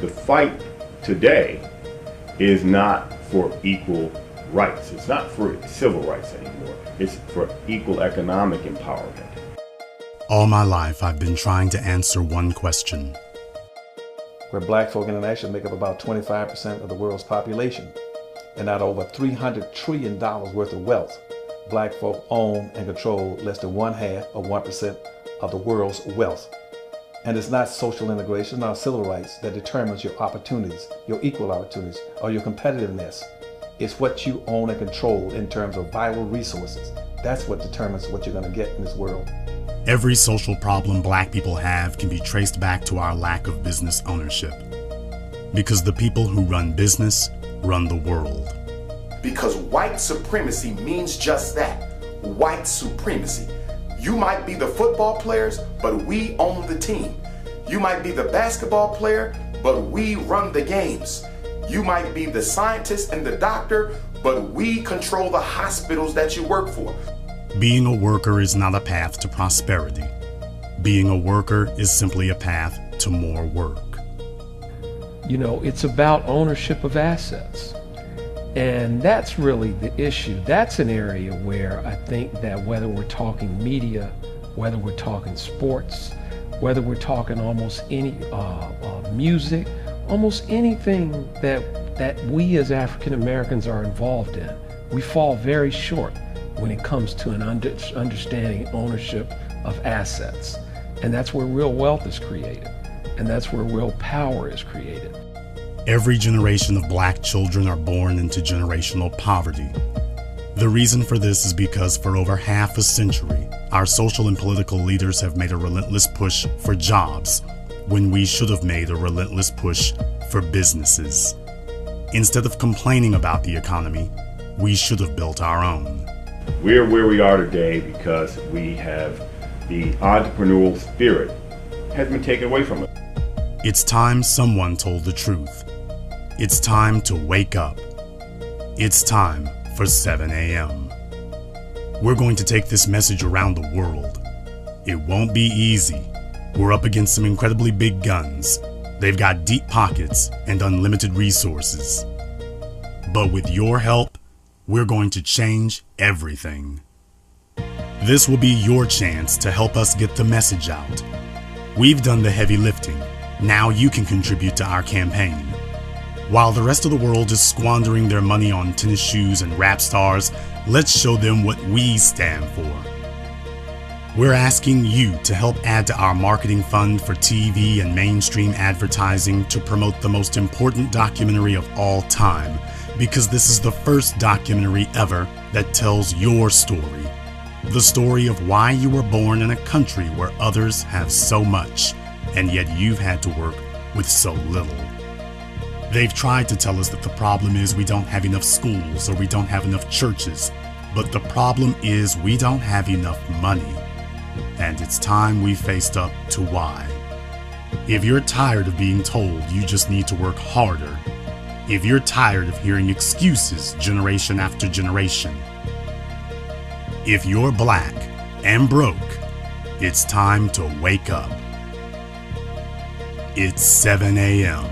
The fight today is not for equal rights. It's not for civil rights anymore. It's for equal economic empowerment. All my life, I've been trying to answer one question. Where black folk internationally make up about 25% of the world's population, and out over $300 trillion worth of wealth, black folk own and control less than 1/2 or 1% of the world's wealth. And it's not social integration, not civil rights that determines your opportunities, your equal opportunities, or your competitiveness. It's what you own and control in terms of vital resources. That's what determines what you're going to get in this world. Every social problem black people have can be traced back to our lack of business ownership. Because the people who run business run the world. Because white supremacy means just that, white supremacy. You might be the football players, but we own the team. You might be the basketball player, but we run the games. You might be the scientist and the doctor, but we control the hospitals that you work for. Being a worker is not a path to prosperity. Being a worker is simply a path to more work. You know, it's about ownership of assets. And that's really the issue. That's an area where I think that whether we're talking media, whether we're talking sports, whether we're talking almost any music, almost anything that we as African Americans are involved in, we fall very short when it comes to an understanding ownership of assets. And that's where real wealth is created. And that's where real power is created. Every generation of black children are born into generational poverty. The reason for this is because for over half a century, our social and political leaders have made a relentless push for jobs when we should have made a relentless push for businesses. Instead of complaining about the economy, we should have built our own. We're where we are today because we have the entrepreneurial spirit has been taken away from us. It's time someone told the truth. It's time to wake up. It's time for 7 a.m. We're going to take this message around the world. It won't be easy. We're up against some incredibly big guns. They've got deep pockets and unlimited resources. But with your help, we're going to change everything. This will be your chance to help us get the message out. We've done the heavy lifting. Now you can contribute to our campaign. While the rest of the world is squandering their money on tennis shoes and rap stars, let's show them what we stand for. We're asking you to help add to our marketing fund for TV and mainstream advertising to promote the most important documentary of all time, because this is the first documentary ever that tells your story. The story of why you were born in a country where others have so much, and yet you've had to work with so little. They've tried to tell us that the problem is we don't have enough schools or we don't have enough churches, but the problem is we don't have enough money. And it's time we faced up to why. If you're tired of being told you just need to work harder, if you're tired of hearing excuses generation after generation, if you're black and broke, it's time to wake up. It's 7 a.m.